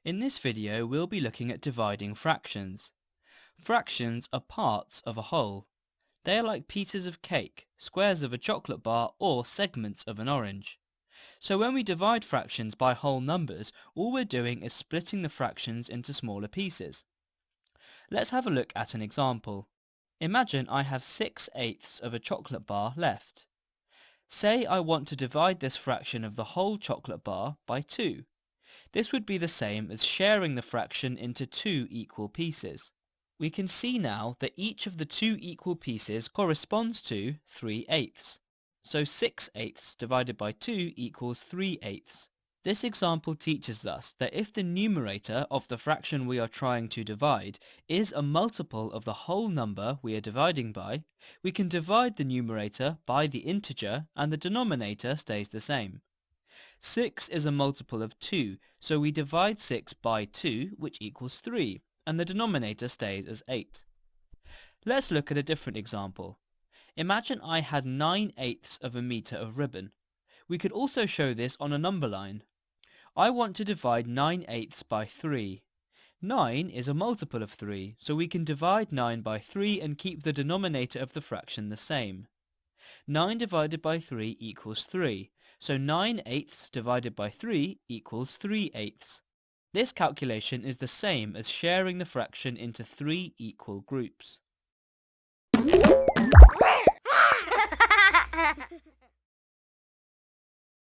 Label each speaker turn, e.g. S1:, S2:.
S1: In this video, we'll be looking at dividing fractions. Fractions are parts of a whole. They are like pieces of cake, squares of a chocolate bar, or segments of an orange. So when we divide fractions by whole numbers, all we're doing is splitting the fractions into smaller pieces. Let's have a look at an example. Imagine I have 6/8 of a chocolate bar left. Say I want to divide this fraction of the whole chocolate bar by 2. This would be the same as sharing the fraction into 2 equal pieces. We can see now that each of the 2 equal pieces corresponds to 3/8. So 6/8 divided by 2 equals 3/8. This example teaches us that if the numerator of the fraction we are trying to divide is a multiple of the whole number we are dividing by, we can divide the numerator by the integer and the denominator stays the same. 6 is a multiple of 2, so we divide 6 by 2, which equals 3, and the denominator stays as 8. Let's look at a different example. Imagine I had 9/8 of a meter of ribbon. We could also show this on a number line. I want to divide 9/8 by 3. 9 is a multiple of 3, so we can divide 9 by 3 and keep the denominator of the fraction the same. 9 divided by 3 equals 3, so 9/8 divided by 3 equals 3/8. This calculation is the same as sharing the fraction into 3 equal groups.